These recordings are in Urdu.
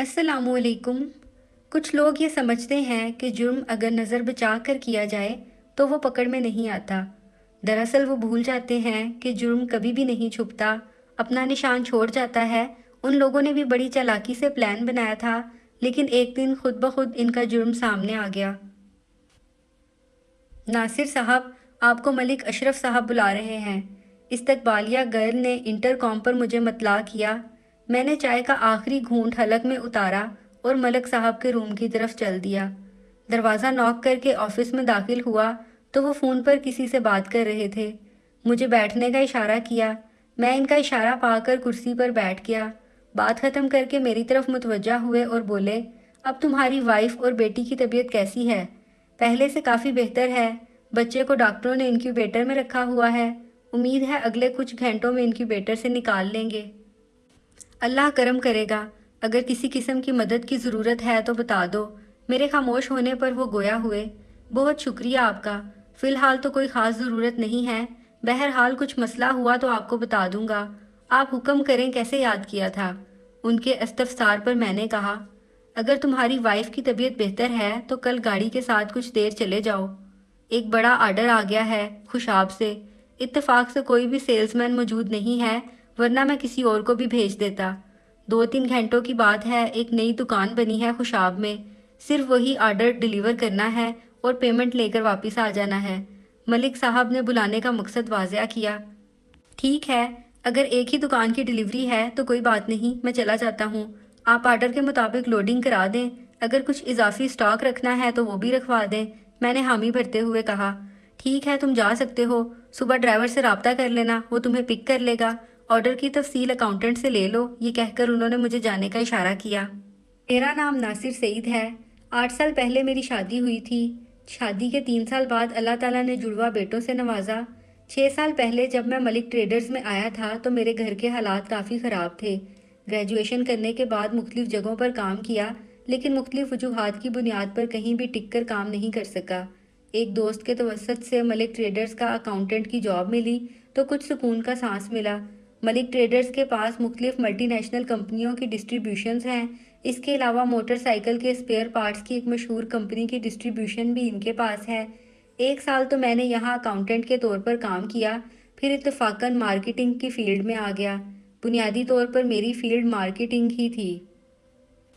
السلام علیکم۔ کچھ لوگ یہ سمجھتے ہیں کہ جرم اگر نظر بچا کر کیا جائے تو وہ پکڑ میں نہیں آتا۔ دراصل وہ بھول جاتے ہیں کہ جرم کبھی بھی نہیں چھپتا، اپنا نشان چھوڑ جاتا ہے۔ ان لوگوں نے بھی بڑی چالاکی سے پلان بنایا تھا، لیکن ایک دن خود بخود ان کا جرم سامنے آ گیا۔ ناصر صاحب، آپ کو ملک اشرف صاحب بلا رہے ہیں، استقبالیہ گرل نے انٹر کام پر مجھے مطلع کیا۔ میں نے چائے کا آخری گھونٹ حلق میں اتارا اور ملک صاحب کے روم کی طرف چل دیا۔ دروازہ نوک کر کے آفس میں داخل ہوا تو وہ فون پر کسی سے بات کر رہے تھے۔ مجھے بیٹھنے کا اشارہ کیا، میں ان کا اشارہ پا کر کرسی پر بیٹھ گیا۔ بات ختم کر کے میری طرف متوجہ ہوئے اور بولے، اب تمہاری وائف اور بیٹی کی طبیعت کیسی ہے؟ پہلے سے کافی بہتر ہے، بچے کو ڈاکٹروں نے انکیوبیٹر میں رکھا ہوا ہے، امید ہے اگلے کچھ گھنٹوں میں انکیوبیٹر سے نکال لیں گے۔ اللہ کرم کرے گا، اگر کسی قسم کی مدد کی ضرورت ہے تو بتا دو۔ میرے خاموش ہونے پر وہ گویا ہوئے، بہت شکریہ آپ کا، فی الحال تو کوئی خاص ضرورت نہیں ہے، بہرحال کچھ مسئلہ ہوا تو آپ کو بتا دوں گا۔ آپ حکم کریں کیسے یاد کیا تھا؟ ان کے استفسار پر میں نے کہا، اگر تمہاری وائف کی طبیعت بہتر ہے تو کل گاڑی کے ساتھ کچھ دیر چلے جاؤ، ایک بڑا آرڈر آ گیا ہے خوشاب سے۔ اتفاق سے کوئی بھی سیلز مین موجود نہیں ہے، ورنہ میں کسی اور کو بھی بھیج دیتا۔ 2-3 گھنٹوں کی بات ہے، ایک نئی دکان بنی ہے خوشاب میں، صرف وہی آرڈر ڈیلیور کرنا ہے اور پیمنٹ لے کر واپس آ جانا ہے۔ ملک صاحب نے بلانے کا مقصد واضح کیا۔ ٹھیک ہے، اگر ایک ہی دکان کی ڈیلیوری ہے تو کوئی بات نہیں، میں چلا جاتا ہوں۔ آپ آرڈر کے مطابق لوڈنگ کرا دیں، اگر کچھ اضافی سٹاک رکھنا ہے تو وہ بھی رکھوا دیں، میں نے حامی بھرتے ہوئے کہا۔ ٹھیک ہے، تم جا سکتے ہو، صبح ڈرائیور سے رابطہ کر لینا، وہ تمہیں پک کر لے گا۔ آرڈر کی تفصیل اکاؤنٹنٹ سے لے لو، یہ کہہ کر انہوں نے مجھے جانے کا اشارہ کیا۔ میرا نام ناصر سعید ہے، 8 سال پہلے میری شادی ہوئی تھی۔ شادی کے 3 سال بعد اللہ تعالیٰ نے جڑواں بیٹوں سے نوازا۔ 6 سال پہلے جب میں ملک ٹریڈرز میں آیا تھا تو میرے گھر کے حالات کافی خراب تھے۔ گریجویشن کرنے کے بعد مختلف جگہوں پر کام کیا، لیکن مختلف وجوہات کی بنیاد پر کہیں بھی ٹک کر کام نہیں کر سکا۔ ایک دوست کے توسط سے ملک ٹریڈرز کا اکاؤنٹنٹ کی جاب ملی تو کچھ سکون کا سانس ملا۔ ملک ٹریڈرز کے پاس مختلف ملٹی نیشنل کمپنیوں کی ڈسٹریبیوشنز ہیں، اس کے علاوہ موٹر سائیکل کے اسپیئر پارٹس کی ایک مشہور کمپنی کی ڈسٹریبیوشن بھی ان کے پاس ہے۔ 1 سال تو میں نے یہاں اکاؤنٹنٹ کے طور پر کام کیا، پھر اتفاقاً مارکیٹنگ کی فیلڈ میں آ گیا۔ بنیادی طور پر میری فیلڈ مارکیٹنگ ہی تھی،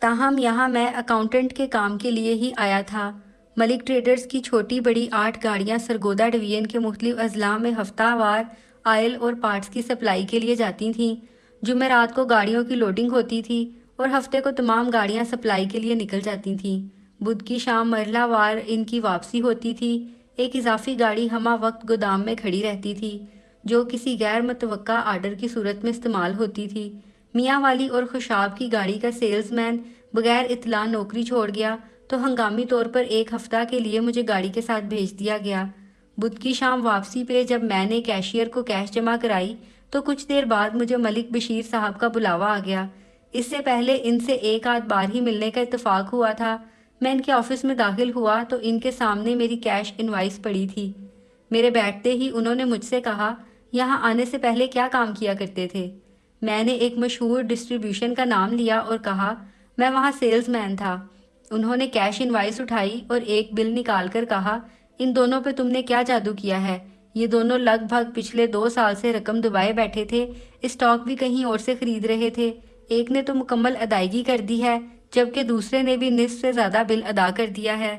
تاہم یہاں میں اکاؤنٹنٹ کے کام کے لیے ہی آیا تھا۔ ملک ٹریڈرز کی چھوٹی بڑی 8 گاڑیاں سرگودا ڈویژن کے مختلف اضلاع میں ہفتہ وار آئل اور پارٹس کی سپلائی کے لیے جاتی تھیں۔ جمعرات کو گاڑیوں کی لوڈنگ ہوتی تھی اور ہفتے کو تمام گاڑیاں سپلائی کے لیے نکل جاتی تھیں۔ بدھ کی شام مرحلہ وار ان کی واپسی ہوتی تھی۔ ایک اضافی گاڑی ہمہ وقت گودام میں کھڑی رہتی تھی، جو کسی غیر متوقع آرڈر کی صورت میں استعمال ہوتی تھی۔ میاں والی اور خوشاب کی گاڑی کا سیلز مین بغیر اطلاع نوکری چھوڑ گیا تو ہنگامی طور پر 1 ہفتہ کے لیے مجھے گاڑی کے ساتھ بھیج دیا گیا۔ بدھ کی شام واپسی پہ جب میں نے کیشیئر کو کیش جمع کرائی تو کچھ دیر بعد مجھے ملک بشیر صاحب کا بلاوا آ گیا۔ اس سے پہلے ان سے 1 آدھ بار ہی ملنے کا اتفاق ہوا تھا۔ میں ان کے آفس میں داخل ہوا تو ان کے سامنے میری کیش انوائس پڑی تھی۔ میرے بیٹھتے ہی انہوں نے مجھ سے کہا، یہاں آنے سے پہلے کیا کام کیا کرتے تھے؟ میں نے ایک مشہور ڈسٹریبیوشن کا نام لیا اور کہا، میں وہاں سیلز مین تھا۔ انہوں نے کیش انوائس اٹھائی اور ایک بل نکال کر کہا، ان دونوں پہ تم نے کیا جادو کیا ہے؟ یہ دونوں لگ بھگ پچھلے 2 سال سے رقم دبائے بیٹھے تھے، اسٹاک بھی کہیں اور سے خرید رہے تھے۔ ایک نے تو مکمل ادائیگی کر دی ہے، جبکہ دوسرے نے بھی نصف سے زیادہ بل ادا کر دیا ہے۔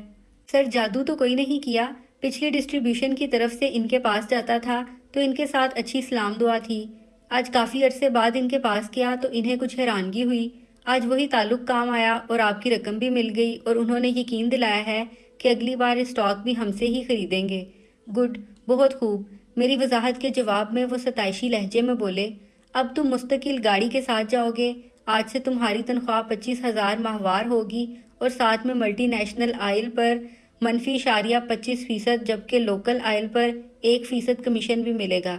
سر، جادو تو کوئی نہیں کیا، پچھلی ڈسٹریبیوشن کی طرف سے ان کے پاس جاتا تھا تو ان کے ساتھ اچھی سلام دعا تھی۔ آج کافی عرصے بعد ان کے پاس کیا تو انہیں کچھ حیرانگی ہوئی۔ آج وہی تعلق کام آیا اور آپ کی رقم بھی مل گئی اور انہوں نے یقین دلایا ہے کہ اگلی بار اسٹاک بھی ہم سے ہی خریدیں گے۔ گڈ، بہت خوب۔ میری وضاحت کے جواب میں وہ ستائشی لہجے میں بولے، اب تم مستقل گاڑی کے ساتھ جاؤ گے، آج سے تمہاری تنخواہ 25,000 ماہوار ہوگی اور ساتھ میں ملٹی نیشنل آئل پر -25%، جبکہ لوکل آئل پر 1% کمیشن بھی ملے گا۔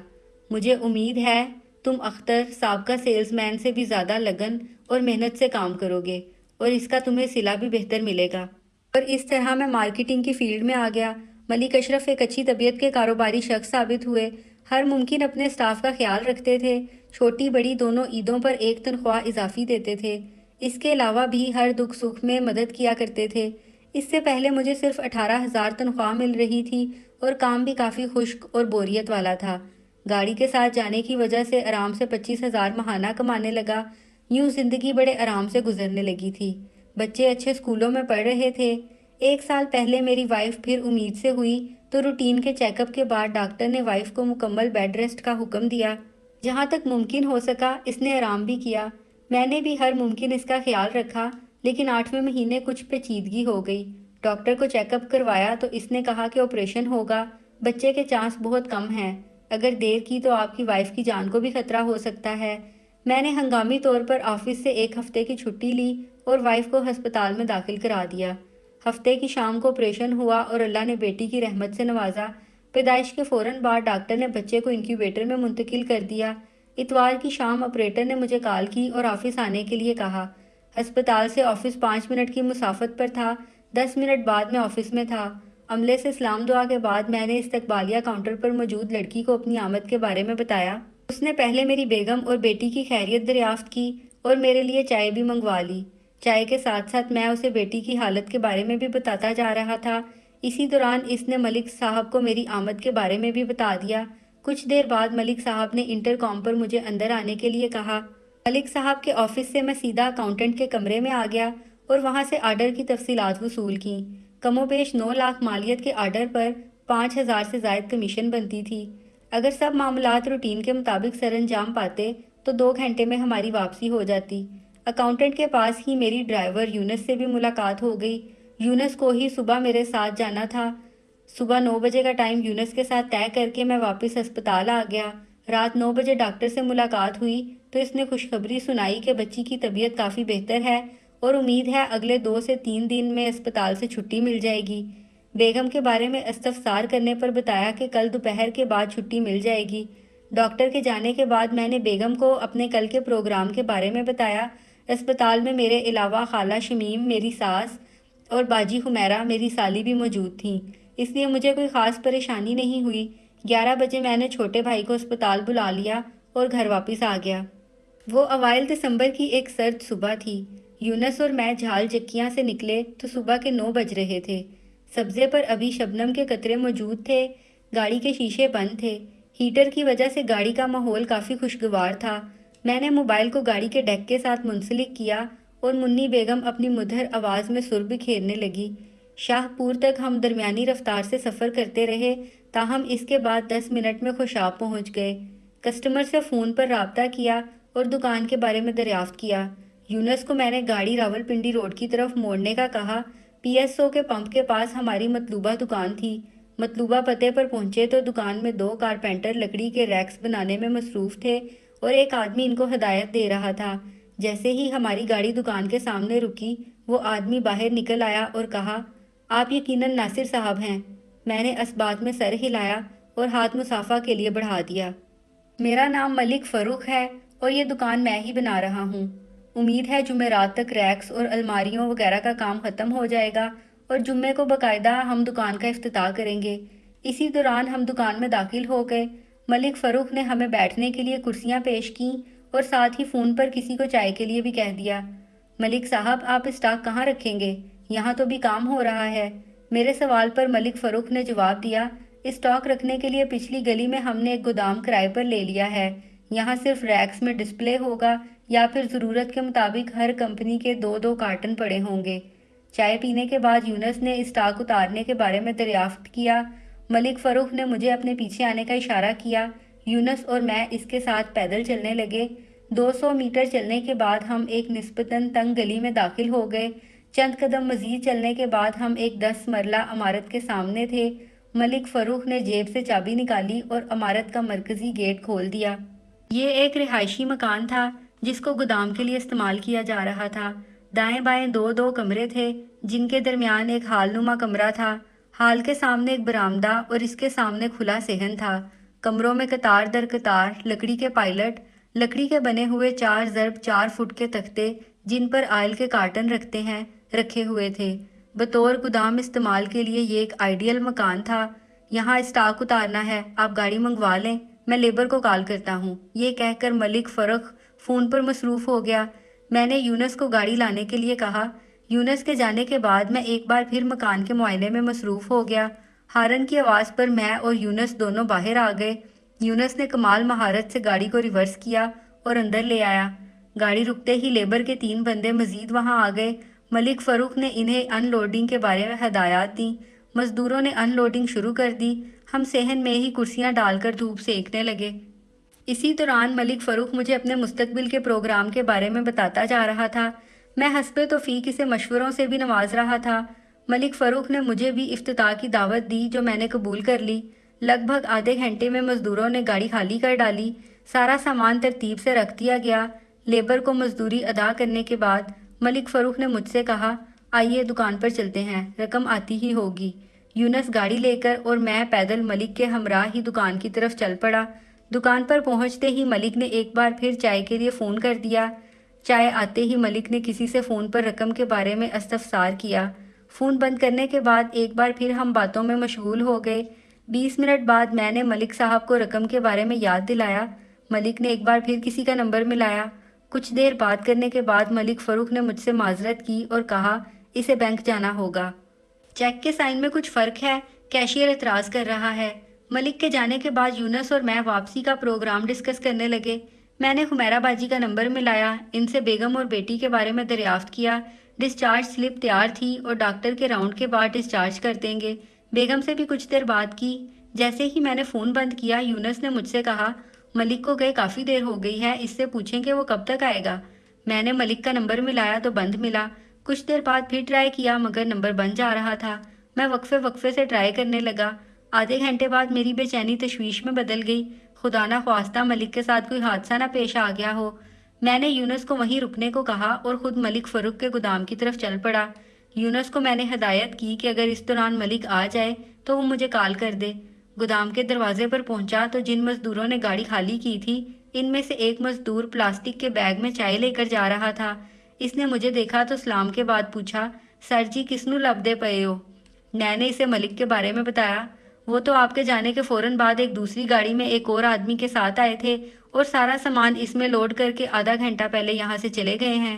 مجھے امید ہے تم اختر سابقہ سیلز مین سے بھی زیادہ لگن اور محنت سے کام کرو گے اور اس کا تمہیں صلہ بھی بہتر ملے گا۔ اور اس طرح میں مارکیٹنگ کی فیلڈ میں آ گیا۔ ملک اشرف ایک اچھی طبیعت کے کاروباری شخص ثابت ہوئے، ہر ممکن اپنے سٹاف کا خیال رکھتے تھے، چھوٹی بڑی دونوں عیدوں پر ایک تنخواہ اضافی دیتے تھے۔ اس کے علاوہ بھی ہر دکھ سکھ میں مدد کیا کرتے تھے۔ اس سے پہلے مجھے صرف 18,000 تنخواہ مل رہی تھی اور کام بھی کافی خشک اور بوریت والا تھا۔ گاڑی کے ساتھ جانے کی وجہ سے آرام سے 25,000 ماہانہ کمانے لگا۔ یوں زندگی بڑے آرام سے گزرنے لگی تھی۔ بچے اچھے اسکولوں میں پڑھ رہے تھے۔ 1 سال پہلے میری وائف پھر امید سے ہوئی تو روٹین کے چیک اپ کے بعد ڈاکٹر نے وائف کو مکمل بیڈ ریسٹ کا حکم دیا۔ جہاں تک ممکن ہو سکا اس نے آرام بھی کیا۔ میں نے بھی ہر ممکن اس کا خیال رکھا، لیکن 8ویں مہینے کچھ پیچیدگی ہو گئی۔ ڈاکٹر کو چیک اپ کروایا تو اس نے کہا کہ آپریشن ہوگا۔ بچے کے چانس بہت کم ہیں، اگر دیر کی تو آپ کی وائف کی جان کو بھی خطرہ ہو سکتا ہے۔ میں نے ہنگامی طور پر آفس سے 1 ہفتے کی چھٹی لی اور وائف کو ہسپتال میں داخل کرا دیا۔ ہفتے کی شام کو آپریشن ہوا اور اللہ نے بیٹی کی رحمت سے نوازا۔ پیدائش کے فوراً بعد ڈاکٹر نے بچے کو انکیوبیٹر میں منتقل کر دیا۔ اتوار کی شام آپریٹر نے مجھے کال کی اور آفس آنے کے لیے کہا۔ ہسپتال سے آفس 5 منٹ کی مسافت پر تھا۔ 10 منٹ بعد میں آفس میں تھا۔ عملے سے سلام دعا کے بعد میں نے استقبالیہ کاؤنٹر پر موجود لڑکی کو اپنی آمد کے بارے میں بتایا۔ اس نے پہلے میری بیگم اور بیٹی کی خیریت دریافت کی اور میرے لیے چائے بھی منگوا لی۔ چائے کے ساتھ ساتھ میں اسے بیٹی کی حالت کے بارے میں بھی بتاتا جا رہا تھا۔ اسی دوران اس نے ملک صاحب کو میری آمد کے بارے میں بھی بتا دیا۔ کچھ دیر بعد ملک صاحب نے انٹر کام پر مجھے اندر آنے کے لیے کہا۔ ملک صاحب کے آفس سے میں سیدھا اکاؤنٹنٹ کے کمرے میں آ گیا اور وہاں سے آرڈر کی تفصیلات وصول کیں۔ کم و بیش 9 لاکھ مالیت کے آرڈر پر 5,000 سے زائد کمیشن بنتی تھی۔ اگر سب معاملات روٹین کے مطابق سر انجام پاتے تو 2 گھنٹے میں ہماری واپسی ہو جاتی۔ اکاؤنٹنٹ کے پاس ہی میری ڈرائیور یونس سے بھی ملاقات ہو گئی۔ یونس کو ہی صبح میرے ساتھ جانا تھا۔ صبح 9 بجے کا ٹائم یونس کے ساتھ طے کر کے میں واپس ہسپتال آ گیا۔ رات 9 بجے ڈاکٹر سے ملاقات ہوئی تو اس نے خوشخبری سنائی کہ بچی کی طبیعت کافی بہتر ہے اور امید ہے اگلے 2 سے 3 دن میں اسپتال سے چھٹی مل جائے گی۔ بیگم کے بارے میں استفسار کرنے پر بتایا کہ کل دوپہر کے بعد چھٹی مل جائے گی۔ ڈاکٹر کے جانے کے بعد میں نے بیگم کو اپنے کل کے پروگرام کے بارے میں بتایا۔ اسپتال میں میرے علاوہ خالہ شمیم میری ساس اور باجی حمیرہ میری سالی بھی موجود تھیں، اس لیے مجھے کوئی خاص پریشانی نہیں ہوئی۔ 11 بجے میں نے چھوٹے بھائی کو اسپتال بلا لیا اور گھر واپس آ گیا۔ وہ اوائل دسمبر کی ایک سرد صبح تھی۔ یونس اور میں جھال جکیاں سے نکلے تو صبح کے 9 بج رہے تھے۔ سبزے پر ابھی شبنم کے قطرے موجود تھے۔ گاڑی کے شیشے بند تھے۔ ہیٹر کی وجہ سے گاڑی کا ماحول کافی خوشگوار تھا۔ میں نے موبائل کو گاڑی کے ڈیک کے ساتھ منسلک کیا اور منی بیگم اپنی مدھر آواز میں سر بکھیرنے لگی۔ شاہ پور تک ہم درمیانی رفتار سے سفر کرتے رہے، تاہم اس کے بعد 10 منٹ میں خوشاب پہنچ گئے۔ کسٹمر سے فون پر رابطہ کیا اور دکان کے بارے میں دریافت کیا۔ یونس کو میں نے گاڑی راولپنڈی روڈ کی طرف موڑنے کا کہا۔ پی ایس او کے پمپ کے پاس ہماری مطلوبہ دکان تھی۔ مطلوبہ پتے پر پہنچے تو دکان میں 2 کارپینٹر لکڑی کے ریکس بنانے میں مصروف تھے اور ایک آدمی ان کو ہدایت دے رہا تھا۔ جیسے ہی ہماری گاڑی دکان کے سامنے رکی، وہ آدمی باہر نکل آیا اور کہا، آپ یقیناً ناصر صاحب ہیں۔ میں نے اسبات میں سر ہلایا اور ہاتھ مصافحہ کے لیے بڑھا دیا۔ میرا نام ملک فروخ ہے اور یہ دکان میں ہی بنا رہا ہوں۔ امید ہے جمعرات تک ریکس اور الماریوں وغیرہ کا کام ختم ہو جائے گا اور جمعے کو باقاعدہ ہم دکان کا افتتاح کریں گے۔ اسی دوران ہم دکان میں داخل ہو گئے۔ ملک فروخ نے ہمیں بیٹھنے کے لیے کرسیاں پیش کیں اور ساتھ ہی فون پر کسی کو چائے کے لیے بھی کہہ دیا۔ ملک صاحب، آپ اسٹاک کہاں رکھیں گے؟ یہاں تو بھی کام ہو رہا ہے۔ میرے سوال پر ملک فروخ نے جواب دیا، اسٹاک رکھنے کے لیے پچھلی گلی میں ہم نے ایک گودام کرائے پر لے لیا ہے۔ یہاں صرف ریکس میں ڈسپلے ہوگا یا پھر ضرورت کے مطابق ہر کمپنی کے 2 کارٹن پڑے ہوں گے۔ چائے پینے کے بعد یونس نے اسٹاک اتارنے کے بارے میں دریافت کیا۔ ملک فروخ نے مجھے اپنے پیچھے آنے کا اشارہ کیا۔ یونس اور میں اس کے ساتھ پیدل چلنے لگے۔ 200 میٹر چلنے کے بعد ہم ایک نسبتاً تنگ گلی میں داخل ہو گئے۔ چند قدم مزید چلنے کے بعد ہم ایک 10 مرلہ عمارت کے سامنے تھے۔ ملک فروخ نے جیب سے چابی نکالی اور عمارت کا مرکزی گیٹ کھول دیا۔ یہ ایک رہائشی مکان تھا جس کو گودام کے لیے استعمال کیا جا رہا تھا۔ دائیں بائیں 2 کمرے تھے جن کے درمیان ایک ہال نما کمرہ تھا۔ ہال کے سامنے ایک برآمدہ اور اس کے سامنے کھلا صحن تھا۔ کمروں میں قطار در قطار لکڑی کے پائلٹ، لکڑی کے بنے ہوئے 4x4 فٹ کے تختے جن پر آئل کے کارٹن رکھتے ہیں، رکھے ہوئے تھے۔ بطور گودام استعمال کے لیے یہ ایک آئیڈیل مکان تھا۔ یہاں اسٹاک اتارنا ہے، آپ گاڑی منگوا لیں، میں لیبر کو کال کرتا ہوں۔ یہ کہہ کر ملک فروخ فون پر مصروف ہو گیا۔ میں نے یونس کو گاڑی لانے کے لیے کہا۔ یونس کے جانے کے بعد میں ایک بار پھر مکان کے معائنے میں مصروف ہو گیا۔ ہارن کی آواز پر میں اور یونس دونوں باہر آ گئے۔ یونس نے کمال مہارت سے گاڑی کو ریورس کیا اور اندر لے آیا۔ گاڑی رکتے ہی لیبر کے 3 بندے مزید وہاں آ گئے۔ ملک فروخ نے انہیں ان لوڈنگ کے بارے میں ہدایات دیں۔ مزدوروں نے ان لوڈنگ شروع کر دی۔ ہم صحن میں ہی کرسیاں ڈال کر دھوپ سینکنے لگے۔ اسی دوران ملک فروخ مجھے اپنے مستقبل کے پروگرام کے بارے میں بتاتا جا رہا تھا۔ میں حسب توفیق اسے مشوروں سے بھی نواز رہا تھا۔ ملک فروخ نے مجھے بھی افتتاح کی دعوت دی جو میں نے قبول کر لی۔ لگ بھگ آدھے گھنٹے میں مزدوروں نے گاڑی خالی کر ڈالی۔ سارا سامان ترتیب سے رکھ دیا گیا۔ لیبر کو مزدوری ادا کرنے کے بعد ملک فروخ نے مجھ سے کہا، آئیے دکان پر چلتے ہیں، رقم آتی ہی ہوگی۔ یونس گاڑی لے کر اور میں پیدل ملک کے ہمراہ ہی دکان کی طرف چل پڑا۔ دکان پر پہنچتے ہی ملک نے ایک بار پھر چائے کے لیے فون کر دیا۔ چائے آتے ہی ملک نے کسی سے فون پر رقم کے بارے میں استفسار کیا۔ فون بند کرنے کے بعد ایک بار پھر ہم باتوں میں مشغول ہو گئے۔ 20 منٹ بعد میں نے ملک صاحب کو رقم کے بارے میں یاد دلایا۔ ملک نے ایک بار پھر کسی کا نمبر ملایا۔ کچھ دیر بات کرنے کے بعد ملک فروخ نے مجھ سے معذرت کی اور کہا، اسے بینک جانا ہوگا۔ چیک کے سائن میں کچھ فرق ہے، کیشیئر اعتراض کر رہا ہے۔ ملک کے جانے کے بعد یونس اور میں واپسی کا پروگرام ڈسکس کرنے لگے۔ میں نے حمیرہ باجی کا نمبر ملایا، ان سے بیگم اور بیٹی کے بارے میں دریافت کیا۔ ڈسچارج سلپ تیار تھی اور ڈاکٹر کے راؤنڈ کے بعد ڈسچارج کر دیں گے۔ بیگم سے بھی کچھ دیر بات کی۔ جیسے ہی میں نے فون بند کیا، یونس نے مجھ سے کہا، ملک کو گئے کافی دیر ہو گئی ہے، اس سے پوچھیں کہ وہ کب تک آئے گا۔ میں نے ملک کا نمبر ملایا تو بند ملا۔ کچھ دیر بعد پھر ٹرائی کیا مگر نمبر بند جا رہا تھا۔ میں وقفے وقفے سے ٹرائی کرنے لگا۔ آدھے گھنٹے بعد میری بے چینی تشویش میں بدل گئی۔ خدا نہ خواستہ ملک کے ساتھ کوئی حادثہ نہ پیش آ گیا ہو۔ میں نے یونس کو وہیں رکنے کو کہا اور خود ملک فروخ کے گودام کی طرف چل پڑا۔ یونس کو میں نے ہدایت کی کہ اگر اس دوران ملک آ جائے تو وہ مجھے کال کر دے۔ گودام کے دروازے پر پہنچا تو جن مزدوروں نے گاڑی خالی کی تھی، ان میں سے ایک مزدور پلاسٹک کے بیگ میں چائے لے کر جا رہا تھا۔ اس نے مجھے دیکھا تو سلام کے بعد پوچھا، سر جی کس نو لبدے پئے ہو؟ میں نے اسے ملک کے بارے میں بتایا۔ وہ تو آپ کے جانے کے فوراً بعد ایک دوسری گاڑی میں ایک اور آدمی کے ساتھ آئے تھے اور سارا سامان اس میں لوڈ کر کے آدھا گھنٹہ پہلے یہاں سے چلے گئے ہیں۔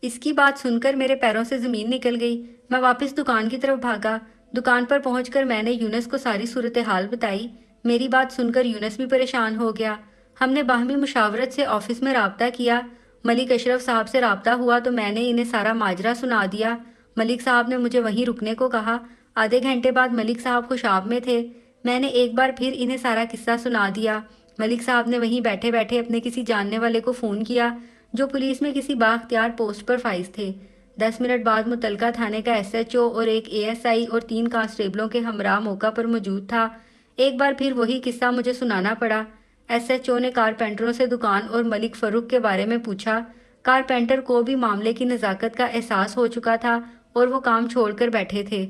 اس کی بات سن کر میرے پیروں سے زمین نکل گئی۔ میں واپس دکان کی طرف بھاگا۔ دکان پر پہنچ کر میں نے یونس کو ساری صورتحال بتائی۔ میری بات سن کر یونس بھی پریشان ہو گیا۔ ہم نے باہمی مشاورت سے آفس میں رابطہ کیا۔ ملک اشرف صاحب سے رابطہ ہوا تو میں نے انہیں سارا ماجرا سنا دیا۔ ملک صاحب نے مجھے وہیں رکنے کو کہا۔ آدھے گھنٹے بعد ملک صاحب خوشاب میں تھے۔ میں نے ایک بار پھر انہیں سارا قصہ سنا دیا۔ ملک صاحب نے وہیں بیٹھے بیٹھے اپنے کسی جاننے والے کو فون کیا جو پولیس میں کسی بااختیار پوسٹ پر فائز تھے۔ 10 منٹ بعد متعلقہ تھانے کا SHO اور ایک ASI اور 3 کانسٹیبلوں کے ہمراہ موقع پر موجود تھا۔ ایک بار پھر وہی قصہ مجھے سنانا پڑا۔ SHO نے کارپینٹروں سے دکان اور ملک فروخ کے بارے میں پوچھا۔ کارپینٹر کو بھی معاملے کی نزاکت کا احساس ہو چکا تھا اور وہ کام چھوڑ کر بیٹھے تھے۔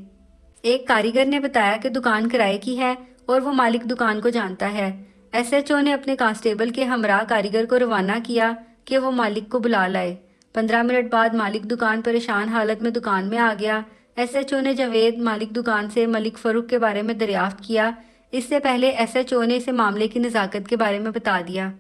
ایک کاریگر نے بتایا کہ دکان کرائے کی ہے اور وہ مالک دکان کو جانتا ہے۔ SHO نے اپنے کانسٹیبل کے ہمراہ کاریگر کو روانہ کیا کہ وہ مالک کو بلا لائے۔ 15 منٹ بعد مالک دکان پریشان حالت میں دکان میں آ گیا۔ SHO نے جاوید مالک دکان سے ملک فروخ کے بارے میں دریافت کیا۔ اس سے پہلے SHO نے اسے معاملے کی نزاکت کے بارے میں بتا دیا۔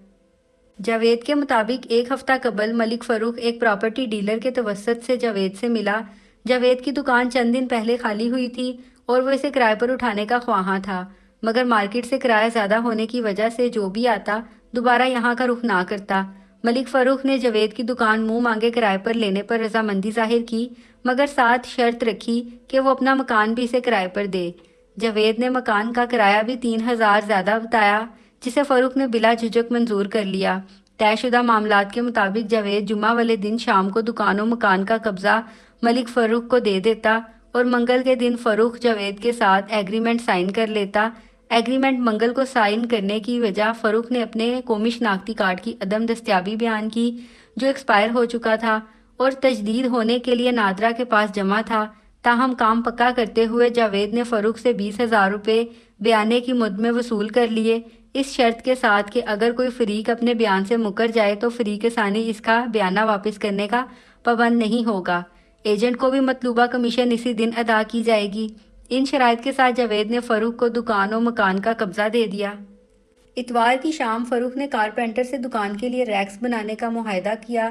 جاوید کے مطابق ایک ہفتہ قبل ملک فروخ ایک پراپرٹی ڈیلر کے توسط سے جاوید سے ملا۔ جاوید کی دکان چند دن پہلے خالی ہوئی تھی اور وہ اسے کرائے پر اٹھانے کا خواہاں تھا، مگر مارکیٹ سے کرایہ زیادہ ہونے کی وجہ سے جو بھی آتا دوبارہ یہاں کا رخ نہ کرتا۔ ملک فروخ نے جاوید کی دکان منہ مانگے کرائے پر لینے پر رضامندی ظاہر کی، مگر ساتھ شرط رکھی کہ وہ اپنا مکان بھی اسے کرائے پر دے۔ جاوید نے مکان کا کرایہ بھی 3000 زیادہ بتایا، جسے فروخ نے بلا جھجک منظور کر لیا۔ طے شدہ معاملات کے مطابق جاوید جمعہ والے دن شام کو دکان و مکان کا قبضہ ملک فروخ کو دے دیتا اور منگل کے دن فروخ جاوید کے ساتھ ایگریمنٹ سائن کر لیتا۔ ایگریمنٹ منگل کو سائن کرنے کی وجہ فروخ نے اپنے قومی شناختی کارڈ کی عدم دستیابی بیان کی جو ایکسپائر ہو چکا تھا اور تجدید ہونے کے لیے نادرا کے پاس جمع تھا۔ تاہم کام پکا کرتے ہوئے جاوید نے فروخ سے 20,000 روپے بیانے کی مد میں وصول کر لیے، اس شرط کے ساتھ کہ اگر کوئی فریق اپنے بیان سے مکر جائے تو فریق ثانی اس کا بیانہ واپس کرنے کا پابند نہیں ہوگا۔ ایجنٹ کو بھی مطلوبہ کمیشن اسی دن ادا کی جائے گی۔ ان شرائط کے ساتھ جاوید نے فروخ کو دکان و مکان کا قبضہ دے دیا۔ اتوار کی شام فروخ نے کارپینٹر سے دکان کے لیے ریکس بنانے کا معاہدہ کیا۔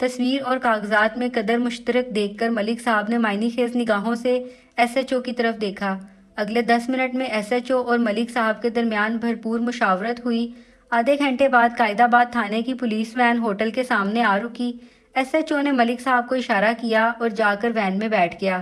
تصویر اور کاغذات میں قدر مشترک دیکھ کر ملک صاحب نے معنی خیز نگاہوں سے ایس ایچ او کی طرف دیکھا۔ اگلے 10 منٹ میں ایس ایچ او اور ملک صاحب کے درمیان بھرپور مشاورت ہوئی۔ آدھے گھنٹے بعد قائد آباد تھانے کی پولیس وین ہوٹل کے سامنے آ رکی۔ ایس ایچ او نے ملک صاحب کو اشارہ کیا اور جا کر وین میں بیٹھ گیا۔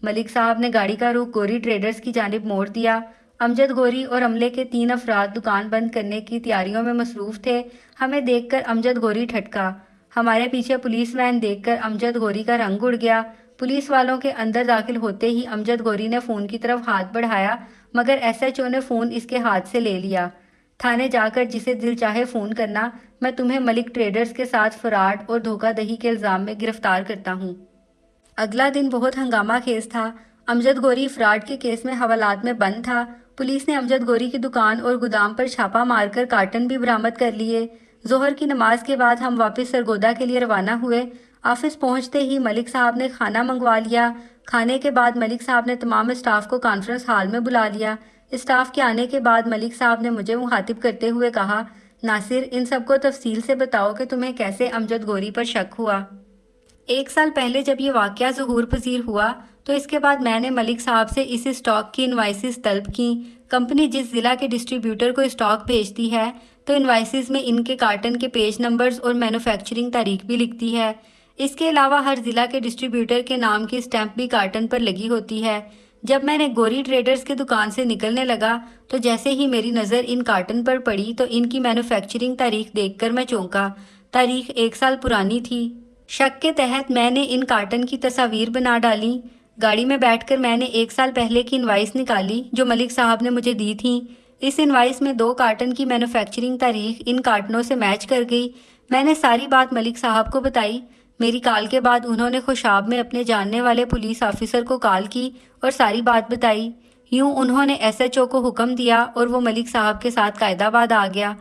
ملک صاحب نے گاڑی کا رخ گوری ٹریڈرز کی جانب موڑ دیا۔ امجد گوری اور عملے کے 3 افراد دکان بند کرنے کی تیاریوں میں مصروف تھے۔ ہمیں دیکھ کر امجد گوری ٹھٹکا۔ ہمارے پیچھے پولیس وین دیکھ کر امجد گوری کا رنگ اڑ گیا۔ پولیس والوں کے اندر داخل ہوتے ہی امجد گوری نے فون کی طرف ہاتھ بڑھایا، مگر ایس ایچ او نے فون اس کے ہاتھ سے لے لیا۔ تھانے جا کر جسے دل چاہے فون کرنا، میں تمہیں ملک ٹریڈرز کے ساتھ فراڈ اور دھوکہ دہی کے الزام میں گرفتار کرتا ہوں۔ اگلا دن بہت ہنگامہ خیز تھا۔ امجد گوری فراڈ کے کیس میں حوالات میں بند تھا۔ پولیس نے امجد گوری کی دکان اور گودام پر چھاپا مار کر کارٹن بھی برآمد کر لیے۔ ظہر کی نماز کے بعد ہم واپس سرگودا کے لیے روانہ ہوئے۔ آفس پہنچتے ہی ملک صاحب نے کھانا منگوا لیا۔ کھانے کے بعد ملک صاحب نے تمام اسٹاف کو کانفرنس ہال میں بلا لیا۔ اسٹاف کے آنے کے بعد ملک صاحب نے مجھے مخاطب کرتے ہوئے کہا، ناصر، ان سب کو تفصیل سے بتاؤ کہ تمہیں کیسے امجد گوری پر شک ہوا۔ 1 سال پہلے جب یہ واقعہ ظہور پذیر ہوا تو اس کے بعد میں نے ملک صاحب سے اس اسٹاک کی انوائسز طلب کیں۔ کمپنی جس ضلع کے ڈسٹریبیوٹر کو اسٹاک بھیجتی ہے تو انوائسز میں ان کے کارٹن کے پیج نمبرز اور مینوفیکچرنگ تاریخ بھی لکھتی ہے۔ اس کے علاوہ ہر ضلع کے ڈسٹریبیوٹر کے نام کی اسٹیمپ بھی کارٹن پر لگی ہوتی ہے۔ جب میں نے گوری ٹریڈرز کے دکان سے نکلنے لگا تو جیسے ہی میری نظر ان کارٹن پر پڑی تو ان کی مینوفیکچرنگ تاریخ دیکھ کر میں چونکا۔ تاریخ 1 سال پرانی تھی۔ شک کے تحت میں نے ان کارٹن کی تصاویر بنا ڈالیں۔ گاڑی میں بیٹھ کر میں نے 1 سال پہلے کی انوائس نکالی جو ملک صاحب نے مجھے دی تھیں۔ اس انوائس میں 2 کارٹن کی مینوفیکچرنگ تاریخ ان کارٹنوں سے میچ کر گئی۔ میں نے ساری بات ملک صاحب کو بتائی۔ میری کال کے بعد انہوں نے خوشاب میں اپنے جاننے والے پولیس آفیسر کو کال کی اور ساری بات بتائی۔ یوں انہوں نے ایس ایچ او کو حکم دیا اور وہ ملک صاحب کے ساتھ قائد آباد آ گیا۔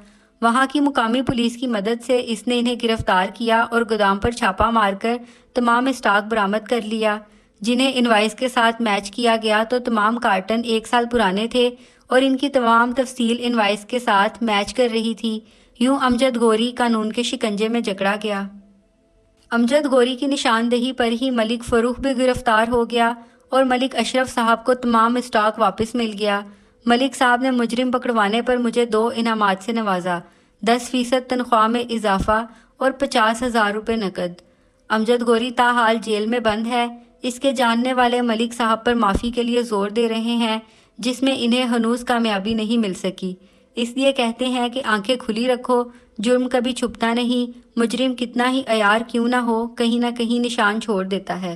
وہاں کی مقامی پولیس کی مدد سے اس نے انہیں گرفتار کیا اور گودام پر چھاپا مار کر تمام اسٹاک برآمد کر لیا، جنہیں انوائس کے ساتھ میچ کیا گیا تو تمام کارٹن 1 سال پرانے تھے اور ان کی تمام تفصیل انوائس کے ساتھ میچ کر رہی تھی۔ یوں امجد گوری قانون کے شکنجے میں جکڑا گیا۔ امجد گوری کی نشاندہی پر ہی ملک فروخ بھی گرفتار ہو گیا اور ملک اشرف صاحب کو تمام اسٹاک واپس مل گیا۔ ملک صاحب نے مجرم پکڑوانے پر مجھے 2 انعامات سے نوازا، 10% تنخواہ میں اضافہ اور 50,000 روپے نقد۔ امجد گوری تاحال جیل میں بند ہے۔ اس کے جاننے والے ملک صاحب پر معافی کے لیے زور دے رہے ہیں، جس میں انہیں ہنوز کامیابی نہیں مل سکی۔ اس لیے کہتے ہیں کہ آنکھیں کھلی رکھو، جرم کبھی چھپتا نہیں، مجرم کتنا ہی عیار کیوں نہ ہو، کہیں نہ کہیں نشان چھوڑ دیتا ہے۔